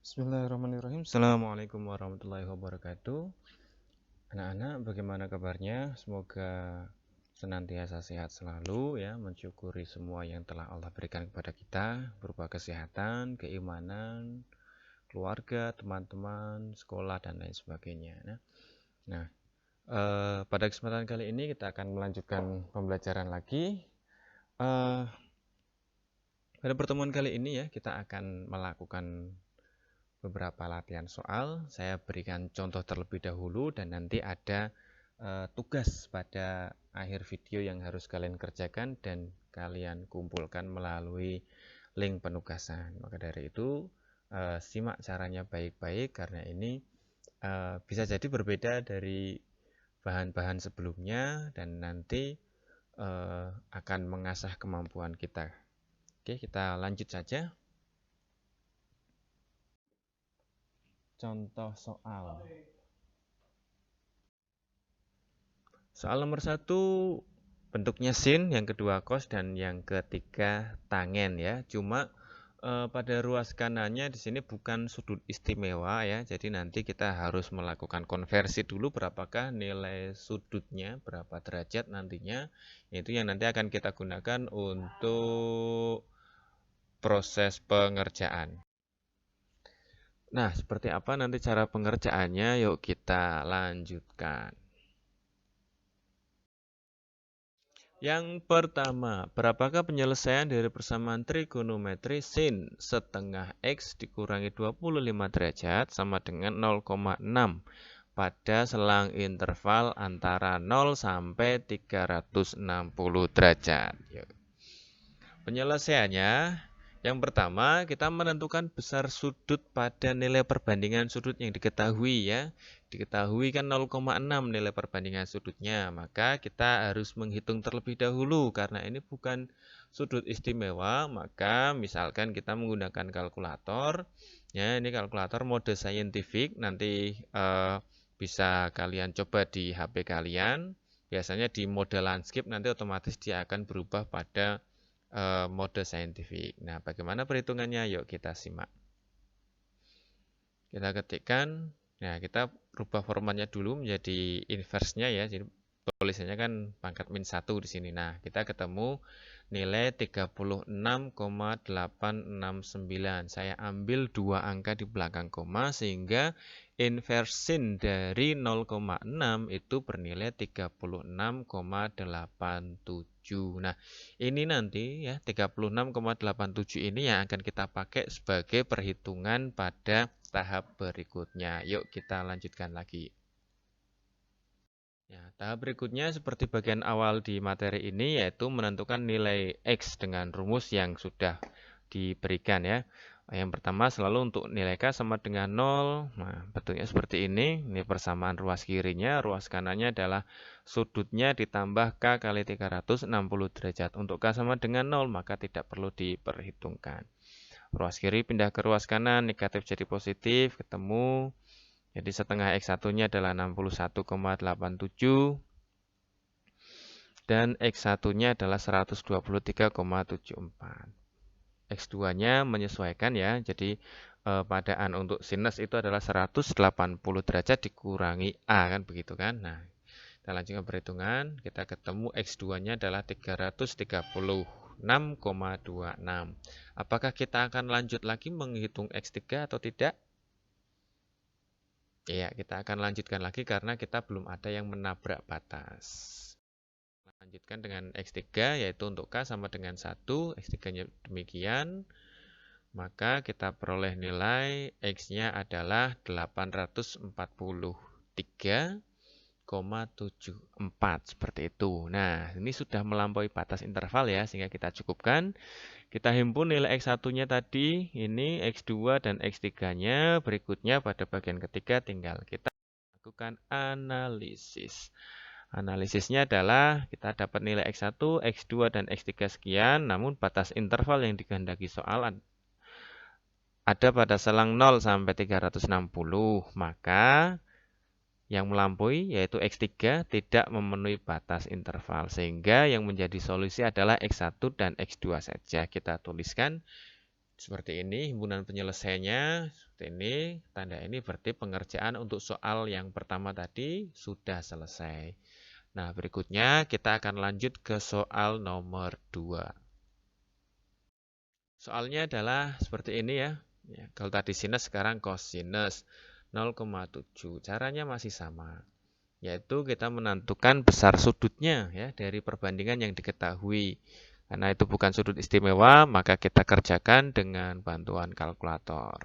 Bismillahirrahmanirrahim. Assalamualaikum warahmatullahi wabarakatuh. Anak-anak, bagaimana kabarnya? Semoga senantiasa sehat selalu ya, mensyukuri semua yang telah Allah berikan kepada kita berupa kesehatan, keimanan, keluarga, teman-teman, sekolah dan lain sebagainya. Nah, pada kesempatan kali ini kita akan melanjutkan pembelajaran lagi. Pada pertemuan kali ini ya, kita akan melakukan beberapa latihan soal. Saya berikan contoh terlebih dahulu dan nanti ada tugas pada akhir video yang harus kalian kerjakan dan kalian kumpulkan melalui link penugasan. Maka dari itu simak caranya baik-baik karena ini bisa jadi berbeda dari bahan-bahan sebelumnya dan nanti akan mengasah kemampuan kita. Oke, kita lanjut saja. Contoh soal. Soal nomor 1 bentuknya sin, yang kedua cos, dan yang ketiga tangen ya. Cuma pada ruas kanannya di sini bukan sudut istimewa ya. Jadi nanti kita harus melakukan konversi dulu berapakah nilai sudutnya, berapa derajat nantinya. Itu yang nanti akan kita gunakan untuk proses pengerjaan. Nah, seperti apa nanti cara pengerjaannya? Yuk kita lanjutkan. Yang pertama, berapakah penyelesaian dari persamaan trigonometri sin setengah X dikurangi 25 derajat sama dengan 0,6 pada selang interval antara 0 sampai 360 derajat. Penyelesaiannya, yang pertama kita menentukan besar sudut pada nilai perbandingan sudut yang diketahui ya. Diketahui kan 0,6 nilai perbandingan sudutnya, maka kita harus menghitung terlebih dahulu karena ini bukan sudut istimewa, maka misalkan kita menggunakan kalkulator ya, ini kalkulator mode saintifik, nanti bisa kalian coba di HP kalian. Biasanya di mode landscape nanti otomatis dia akan berubah pada mode saintifik. Nah, bagaimana perhitungannya? Yuk kita simak. Kita ketikkan, nah kita rubah formatnya dulu menjadi inverse-nya ya. Jadi tulisannya kan pangkat min 1 di sini. Nah, kita ketemu nilai 36,869. Saya ambil dua angka di belakang koma sehingga inverse sin dari 0,6 itu bernilai 36,87. Nah, ini nanti ya 36,87 ini yang akan kita pakai sebagai perhitungan pada tahap berikutnya. Yuk kita lanjutkan lagi. Ya, tahap berikutnya seperti bagian awal di materi ini yaitu menentukan nilai X dengan rumus yang sudah diberikan ya. Yang pertama selalu untuk nilai K sama dengan 0. Nah, bentuknya seperti ini. Ini persamaan ruas kirinya, ruas kanannya adalah sudutnya ditambah K kali 360 derajat. Untuk K sama dengan 0, maka tidak perlu diperhitungkan. Ruas kiri pindah ke ruas kanan, negatif jadi positif, ketemu. Jadi setengah X1-nya adalah 61,87 dan X1-nya adalah 123,74. X2-nya menyesuaikan ya. Jadi padaan untuk sinus itu adalah 180 derajat dikurangi A kan begitu kan. Nah, kita lanjutkan perhitungan. Kita ketemu X2-nya adalah 336,26. Apakah kita akan lanjut lagi menghitung X3 atau tidak? Ya, kita akan lanjutkan lagi karena kita belum ada yang menabrak batas. Lanjutkan dengan X3 yaitu untuk K sama dengan 1, X3-nya demikian. Maka kita peroleh nilai X-nya adalah 843,74 seperti itu. Nah, ini sudah melampaui batas interval ya, sehingga kita cukupkan. Kita himpun nilai X1-nya tadi, ini X2 dan X3-nya. Berikutnya pada bagian ketiga tinggal kita lakukan analisis. Analisisnya adalah kita dapat nilai X1, X2, dan X3 sekian, namun batas interval yang dikehendaki soal ada pada selang 0 sampai 360, maka yang melampaui yaitu X3 tidak memenuhi batas interval, sehingga yang menjadi solusi adalah X1 dan X2 saja. Kita tuliskan Seperti ini, himpunan penyelesaiannya seperti ini. Tanda ini berarti pengerjaan untuk soal yang pertama tadi sudah selesai. Nah, berikutnya kita akan lanjut ke soal nomor 2. Soalnya adalah seperti ini ya. Kalau tadi sinus, sekarang cosinus 0,7. Caranya masih sama, yaitu kita menentukan besar sudutnya ya dari perbandingan yang diketahui. Karena itu bukan sudut istimewa, maka kita kerjakan dengan bantuan kalkulator.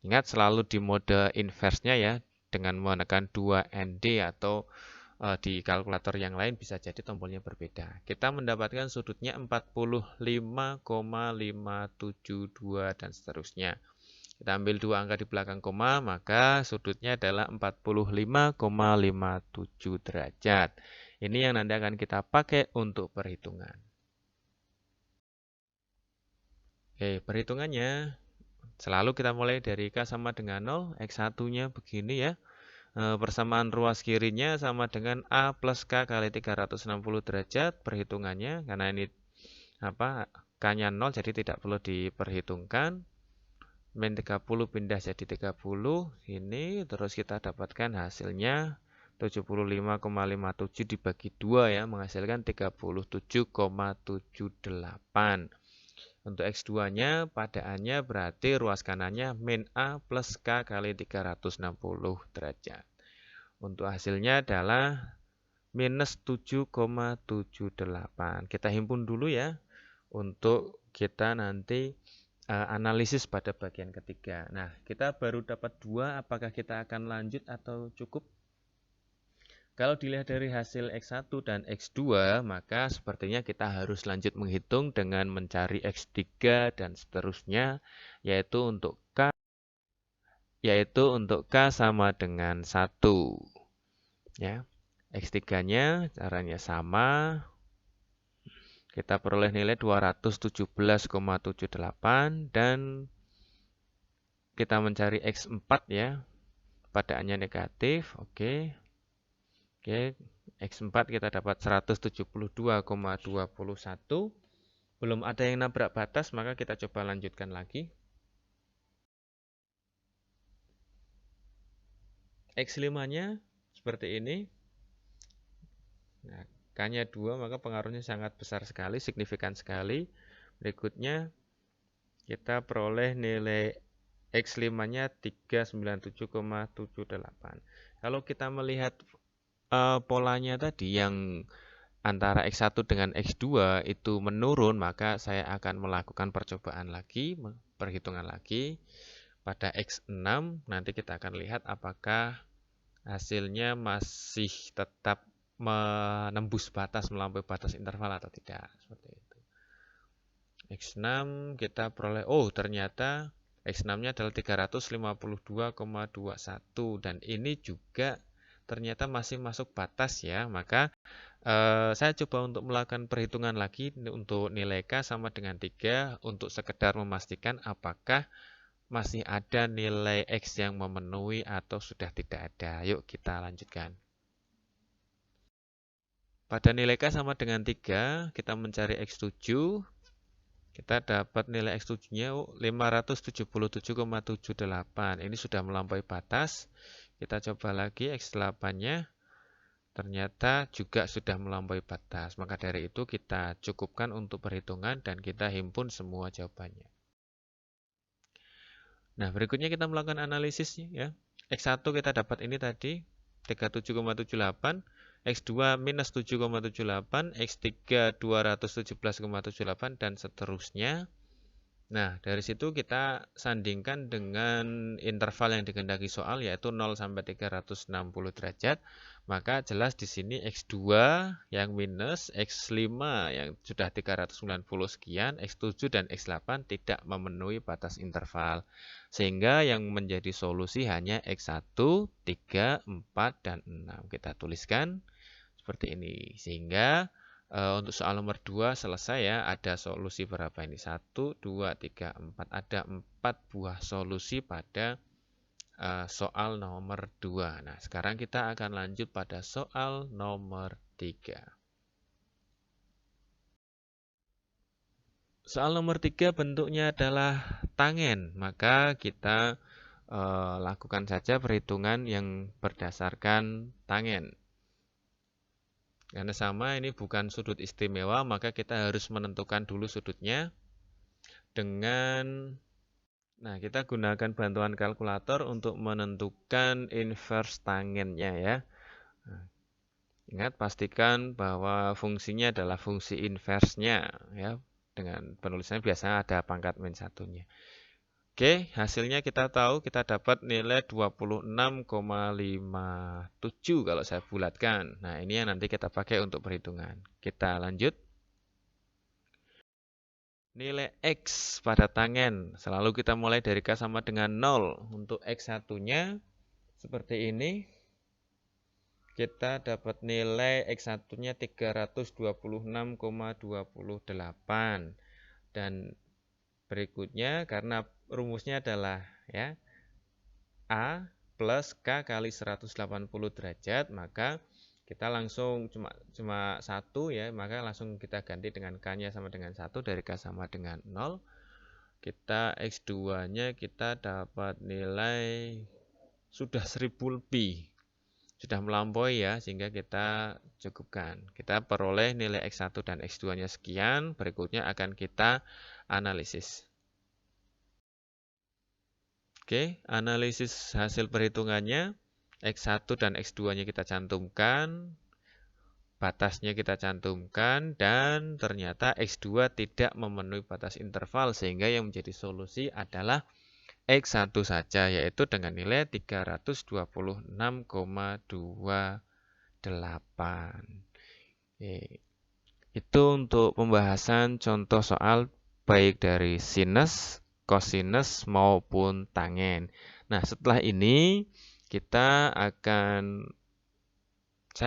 Ingat selalu di mode inverse-nya ya, dengan menekan 2ND atau di kalkulator yang lain bisa jadi tombolnya berbeda. Kita mendapatkan sudutnya 45,572 dan seterusnya. Kita ambil dua angka di belakang koma, maka sudutnya adalah 45,57 derajat. Ini yang nanti akan kita pakai untuk perhitungan. Oke, perhitungannya selalu kita mulai dari K sama dengan 0, X1-nya begini ya. Persamaan ruas kirinya sama dengan A plus K kali 360 derajat perhitungannya. Karena ini K-nya 0 jadi tidak perlu diperhitungkan. Min 30 pindah jadi 30. Ini terus kita dapatkan hasilnya 75,57 dibagi 2 ya, menghasilkan 37,78. Untuk X2-nya, padaannya berarti ruas kanannya min A plus K kali 360 derajat. Untuk hasilnya adalah minus 7,78. Kita himpun dulu ya, untuk kita nanti analisis pada bagian ketiga. Nah, kita baru dapat 2, apakah kita akan lanjut atau cukup? Kalau dilihat dari hasil X1 dan X2, maka sepertinya kita harus lanjut menghitung dengan mencari X3 dan seterusnya, yaitu untuk K sama dengan 1. Ya. X3-nya caranya sama. Kita peroleh nilai 217,78 dan kita mencari X4 ya. Padaannya negatif, oke. Oke, X4 kita dapat 172,21. Belum ada yang nabrak batas, maka kita coba lanjutkan lagi. X5-nya seperti ini. Nah, K-nya 2, maka pengaruhnya sangat besar sekali, signifikan sekali. Berikutnya, kita peroleh nilai X5-nya 397,78. Kalau kita melihat polanya tadi yang antara X1 dengan X2 itu menurun, maka saya akan melakukan percobaan lagi, perhitungan lagi. Pada X6 nanti kita akan lihat apakah hasilnya masih tetap menembus batas, melampaui batas interval atau tidak. Seperti itu. X6 kita peroleh, ternyata X6-nya adalah 352,21 dan ini juga ternyata masih masuk batas ya. Maka saya coba untuk melakukan perhitungan lagi untuk nilai K sama dengan 3 untuk sekedar memastikan apakah masih ada nilai X yang memenuhi atau sudah tidak ada. Yuk kita lanjutkan. Pada nilai K sama dengan 3, kita mencari X7. Kita dapat nilai X7-nya 577,78. Ini sudah melampaui batas. Kita coba lagi X8-nya. Ternyata juga sudah melampaui batas. Maka dari itu kita cukupkan untuk perhitungan dan kita himpun semua jawabannya. Nah, berikutnya kita melakukan analisisnya ya. X1 kita dapat ini tadi 37,78, X2 minus 7,78, X3 217,78 dan seterusnya. Nah, dari situ kita sandingkan dengan interval yang dikehendaki soal yaitu 0 sampai 360 derajat. Maka jelas di sini X2 yang minus, X5 yang sudah 390 sekian, X7 dan X8 tidak memenuhi batas interval. Sehingga yang menjadi solusi hanya X1, 3, 4 dan 6. Kita tuliskan seperti ini. Sehingga untuk soal nomor 2 selesai ya, ada solusi berapa ini? 1, 2, 3, 4. Ada 4 buah solusi pada soal nomor 2. Nah, sekarang kita akan lanjut pada soal nomor 3. Soal nomor 3 bentuknya adalah tangen, maka kita lakukan saja perhitungan yang berdasarkan tangen. Karena sama ini bukan sudut istimewa, maka kita harus menentukan dulu sudutnya dengan, nah kita gunakan bantuan kalkulator untuk menentukan inverse tangennya ya. Nah, ingat pastikan bahwa fungsinya adalah fungsi inverse-nya ya. Dengan penulisannya biasanya ada pangkat min satunya. Oke, hasilnya kita tahu kita dapat nilai 26,57 kalau saya bulatkan. Nah, ini yang nanti kita pakai untuk perhitungan. Kita lanjut. Nilai X pada tangen. Selalu kita mulai dari K sama dengan 0. Untuk X1-nya seperti ini. Kita dapat nilai X1-nya 326,28. Dan berikutnya karena rumusnya adalah ya A plus K kali 180 derajat, maka kita langsung cuma 1 ya, maka langsung kita ganti dengan K-nya sama dengan 1 dari K sama dengan 0. Kita X2-nya kita dapat nilai sudah 1000 lebih. Sudah melampaui ya, sehingga kita cukupkan. Kita peroleh nilai X1 dan X2-nya sekian, berikutnya akan kita analisis. Oke, analisis hasil perhitungannya, X1 dan X2-nya kita cantumkan, batasnya kita cantumkan, dan ternyata X2 tidak memenuhi batas interval, sehingga yang menjadi solusi adalah X1 saja, yaitu dengan nilai 326,28. Itu untuk pembahasan contoh soal baik dari sinus, kosinus maupun tangen. Nah, setelah ini saya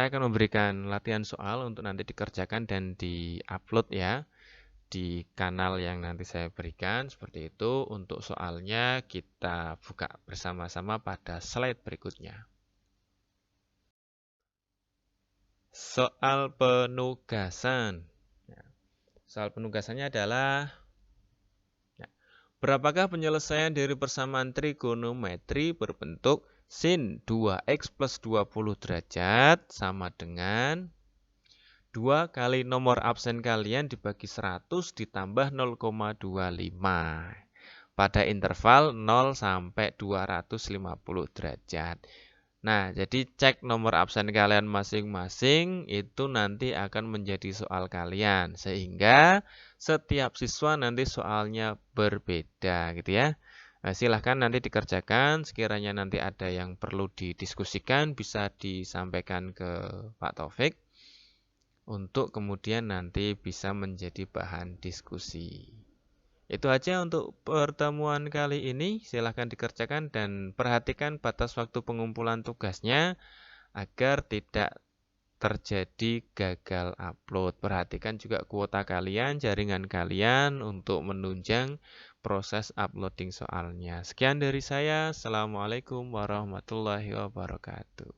akan memberikan latihan soal untuk nanti dikerjakan dan di-upload ya di kanal yang nanti saya berikan. Seperti itu. Untuk soalnya kita buka bersama-sama pada slide berikutnya. Soal penugasan. Soal penugasannya adalah berapakah penyelesaian dari persamaan trigonometri berbentuk sin 2x plus 20 derajat sama dengan 2 kali nomor absen kalian dibagi 100 ditambah 0,25 pada interval 0 sampai 250 derajat. Nah, jadi cek nomor absen kalian masing-masing itu nanti akan menjadi soal kalian. Sehingga setiap siswa nanti soalnya berbeda gitu ya. Nah, silahkan nanti dikerjakan. Sekiranya nanti ada yang perlu didiskusikan, bisa disampaikan ke Pak Taufik. Untuk kemudian nanti bisa menjadi bahan diskusi. Itu aja untuk pertemuan kali ini. Silahkan dikerjakan dan perhatikan batas waktu pengumpulan tugasnya agar tidak terjadi gagal upload. Perhatikan juga kuota kalian, jaringan kalian untuk menunjang proses uploading soalnya. Sekian dari saya. Assalamualaikum warahmatullahi wabarakatuh.